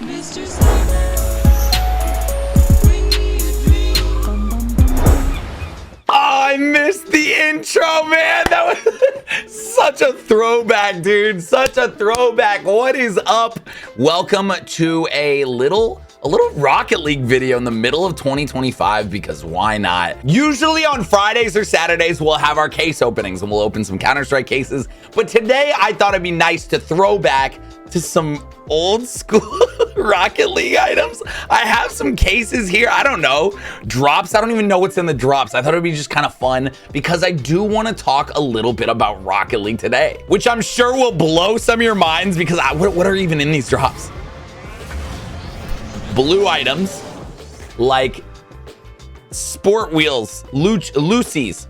Mr. Sandman, bring me a dream. Oh, I missed the intro, man. That was such a throwback, dude. Such a throwback. What is up? Welcome to a little Rocket League video in the middle of 2025, because why not? Usually on Fridays or Saturdays, we'll have our case openings and we'll open some Counter-Strike cases. But today I thought it'd be nice to throw back to some old school Rocket League items. I have some cases here. I don't know. Drops. I don't even know what's in the drops. I thought it'd be just kind of fun because I do want to talk a little bit about Rocket League today, which I'm sure will blow some of your minds because what are even in these drops? Blue items like sport wheels, Lucy's.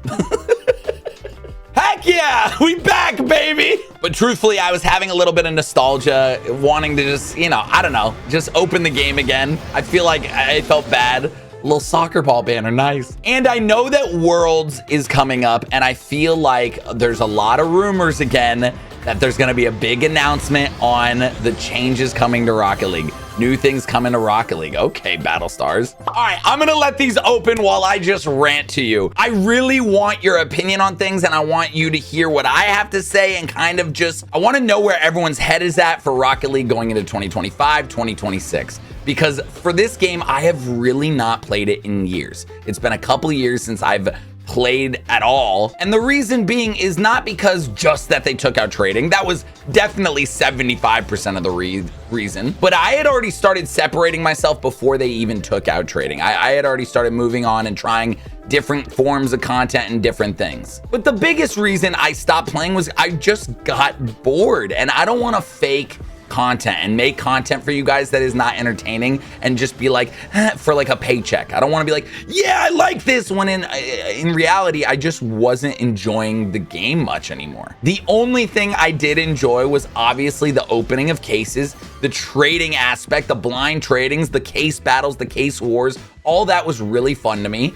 Heck yeah, we back, baby. But truthfully, I was having a little bit of nostalgia, wanting to just, I don't know, just open the game again. I feel like I felt bad. A little soccer ball banner, nice. And I know that Worlds is coming up, and I feel like there's a lot of rumors again that there's gonna be a big announcement on the changes coming to Rocket League. New things coming to Rocket League. Okay, Battle Stars. All right, I'm gonna let these open while I just rant to you. I really want your opinion on things, and I want you to hear what I have to say, and kind of just, I wanna know where everyone's head is at for Rocket League going into 2025, 2026. Because for this game, I have really not played it in years. It's been a couple of years since I've played at all. And the reason being is not because just that they took out trading. That was definitely 75% of the reason. But I had already started separating myself before they even took out trading. I had already started moving on and trying different forms of content and different things. But the biggest reason I stopped playing was I just got bored, and I don't want to fake content and make content for you guys that is not entertaining and just be like for like a paycheck. I don't want to be like, yeah, I like this, when in reality I just wasn't enjoying the game much anymore. The only thing I did enjoy was obviously the opening of cases, the trading aspect, the blind tradings, the case battles, the case wars. All that was really fun to me.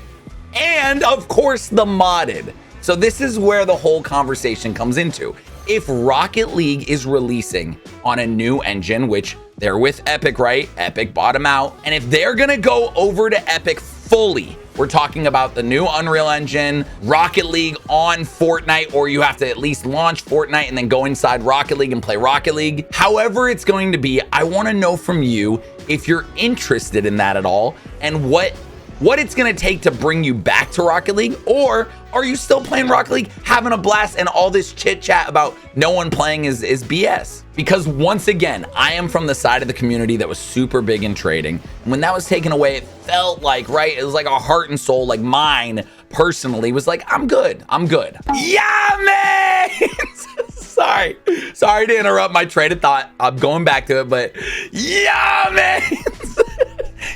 And of course the modded. So this is where the whole conversation comes into. If Rocket League is releasing on a new engine, which they're with Epic, right? Epic bought them out. And if they're gonna go over to Epic fully, we're talking about the new Unreal Engine, Rocket League on Fortnite, or you have to at least launch Fortnite and then go inside Rocket League and play Rocket League. However it's going to be, I wanna know from you if you're interested in that at all, and what it's gonna take to bring you back to Rocket League, or are you still playing Rocket League, having a blast, and all this chit chat about no one playing is BS? Because once again, I am from the side of the community that was super big in trading. And when that was taken away, it felt like, right? It was like a heart and soul, like mine personally was like, I'm good. Yeah, man. Sorry to interrupt my train of thought. I'm going back to it, but yeah, man.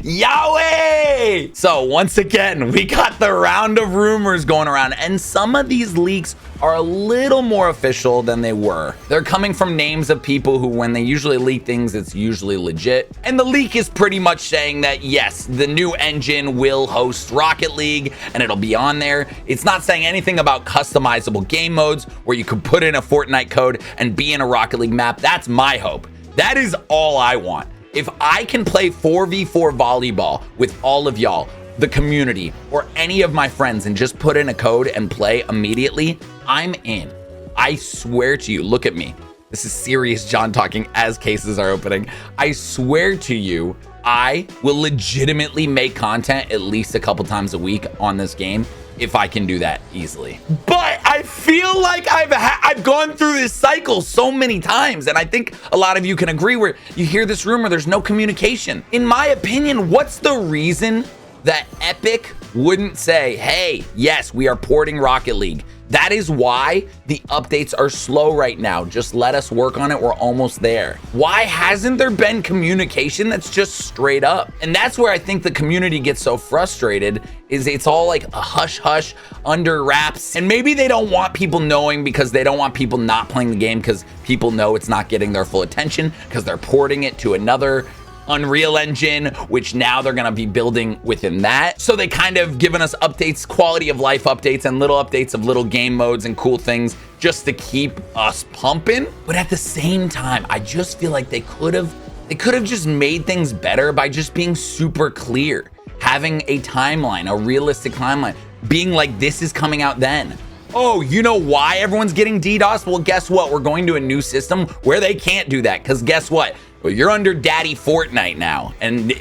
Yahweh! So once again, we got the round of rumors going around, and some of these leaks are a little more official than they were. They're coming from names of people who, when they usually leak things, it's usually legit. And the leak is pretty much saying that yes, the new engine will host Rocket League and it'll be on there. It's not saying anything about customizable game modes where you could put in a Fortnite code and be in a Rocket League map. That's my hope. That is all I want. If I can play 4v4 volleyball with all of y'all, the community, or any of my friends, and just put in a code and play immediately, I'm in. I swear to you, look at me. This is serious John talking as cases are opening. I swear to you, I will legitimately make content at least a couple times a week on this game if I can do that easily. But I feel like I've gone through this cycle so many times, and I think a lot of you can agree, where you hear this rumor, there's no communication. In my opinion, what's the reason that Epic wouldn't say, hey, yes, we are porting Rocket League? That is why the updates are slow right now. Just let us work on it. We're almost there. Why hasn't there been communication that's just straight up? And that's where I think the community gets so frustrated, is it's all like a hush hush under wraps. And maybe they don't want people knowing because they don't want people not playing the game, because people know it's not getting their full attention because they're porting it to another Unreal Engine, which now they're gonna be building within that. So they kind of given us updates, quality of life updates, and little updates of little game modes and cool things just to keep us pumping. But at the same time, I just feel like they could have just made things better by just being super clear, having a timeline, a realistic timeline, being like, this is coming out then. Oh, you know why everyone's getting DDoS? Well, guess what? We're going to a new system where they can't do that, because guess what? Well, you're under Daddy Fortnite now, and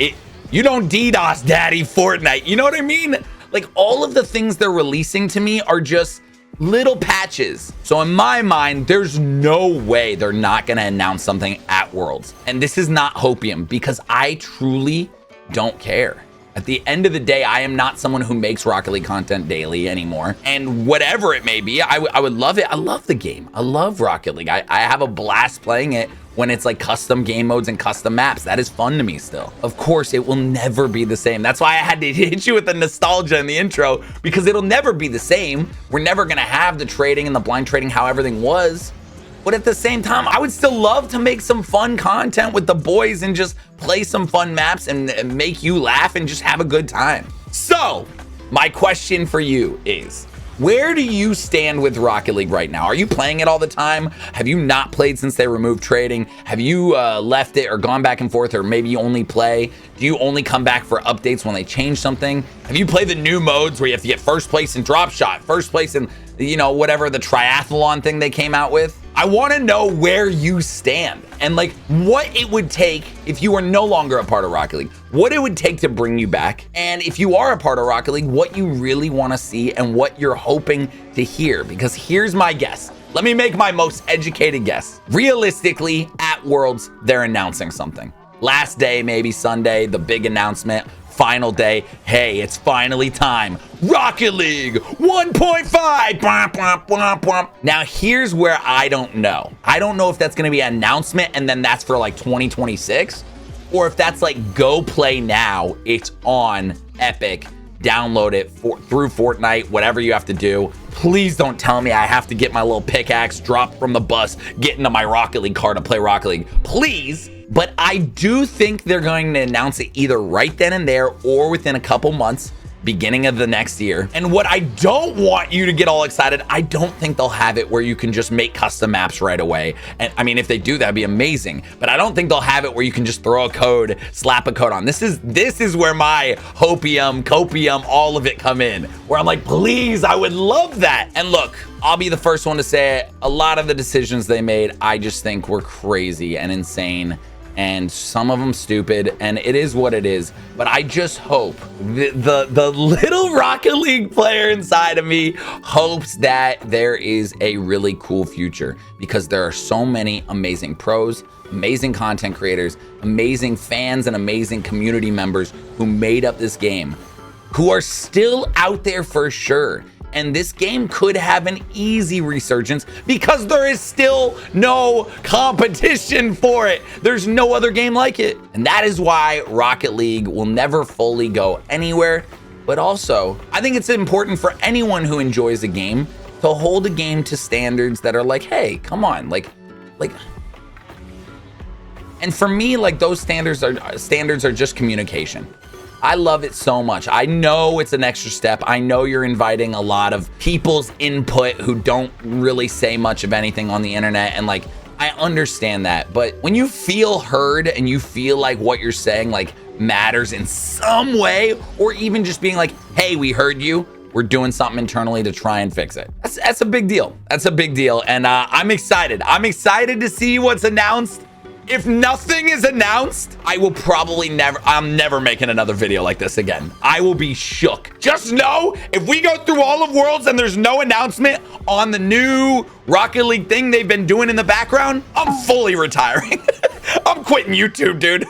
you don't DDoS Daddy Fortnite. You know what I mean? Like, all of the things they're releasing to me are just little patches. So in my mind, there's no way they're not going to announce something at Worlds. And this is not hopium, because I truly don't care. At the end of the day, I am not someone who makes Rocket League content daily anymore. And whatever it may be, I would love it. I love the game. I love Rocket League. I have a blast playing it when it's like custom game modes and custom maps. That is fun to me still. Of course, it will never be the same. That's why I had to hit you with the nostalgia in the intro, because it'll never be the same. We're never gonna have the trading and the blind trading how everything was. But at the same time, I would still love to make some fun content with the boys and just play some fun maps and make you laugh and just have a good time. So, my question for you is, where do you stand with Rocket League right now? Are you playing it all the time? Have you not played since they removed trading? Have you left it or gone back and forth, or maybe you only play? Do you only come back for updates when they change something? Have you played the new modes where you have to get first place in drop shot, first place in, you know, whatever the triathlon thing they came out with? I want to know where you stand and like what it would take if you were no longer a part of Rocket League, what it would take to bring you back. And if you are a part of Rocket League, what you really want to see and what you're hoping to hear. Because here's my guess. Let me make my most educated guess. Realistically, at Worlds, they're announcing something. Last day, maybe Sunday, the big announcement. Final day, hey, it's finally time. Rocket League 1.5. Now, here's where I don't know. I don't know if that's gonna be an announcement and then that's for like 2026, or if that's like go play now, it's on Epic, download it through Fortnite, whatever you have to do. Please don't tell me I have to get my little pickaxe, drop from the bus, get into my Rocket League car to play Rocket League. Please. But I do think they're going to announce it either right then and there or within a couple months, beginning of the next year. And what I don't want you to get all excited, I don't think they'll have it where you can just make custom maps right away. And I mean, if they do, that'd be amazing. But I don't think they'll have it where you can just throw a code, slap a code on. This is where my hopium, copium, all of it come in, where I'm like, please, I would love that. And look, I'll be the first one to say it. A lot of the decisions they made, I just think were crazy and insane, and some of them stupid, and it is what it is. But I just hope the little Rocket League player inside of me hopes that there is a really cool future, because there are so many amazing pros, amazing content creators, amazing fans, and amazing community members who made up this game, who are still out there for sure. And this game could have an easy resurgence because there is still no competition for it. There's no other game like it. And that is why Rocket League will never fully go anywhere. But also, I think it's important for anyone who enjoys a game to hold a game to standards that are like, hey, come on, like. And for me, like, those standards are just communication. I love it so much. I know it's an extra step. I know you're inviting a lot of people's input who don't really say much of anything on the internet. And like, I understand that. But when you feel heard and you feel like what you're saying like matters in some way, or even just being like, hey, we heard you, we're doing something internally to try and fix it. That's a big deal. That's a big deal. And I'm excited. I'm excited to see what's announced. If nothing is announced, I will probably I'm never making another video like this again. I will be shook. Just know, if we go through all of Worlds and there's no announcement on the new Rocket League thing they've been doing in the background, I'm fully retiring. I'm quitting YouTube, dude.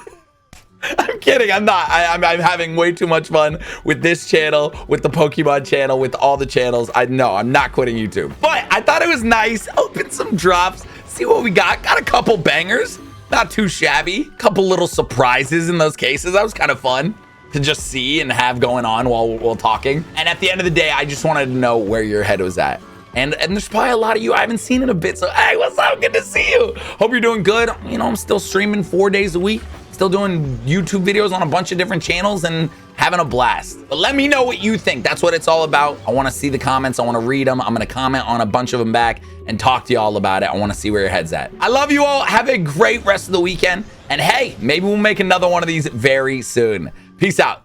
I'm kidding. I'm not. I'm having way too much fun with this channel, with the Pokemon channel, with all the channels. I'm not quitting YouTube. But I thought it was nice. Open some drops. See what we got. Got a couple bangers. Not too shabby. Couple little surprises in those cases. That was kind of fun to just see and have going on while talking. And at the end of the day, I just wanted to know where your head was at. And there's probably a lot of you I haven't seen in a bit. So, hey, what's up? Good to see you. Hope you're doing good. You know, I'm still streaming 4 days a week. still doing YouTube videos on a bunch of different channels and having a blast. But let me know what you think. That's what it's all about. I want to see the comments. I want to read them. I'm going to comment on a bunch of them back and talk to y'all about it. I want to see where your head's at. I love you all. Have a great rest of the weekend. And hey, maybe we'll make another one of these very soon. Peace out.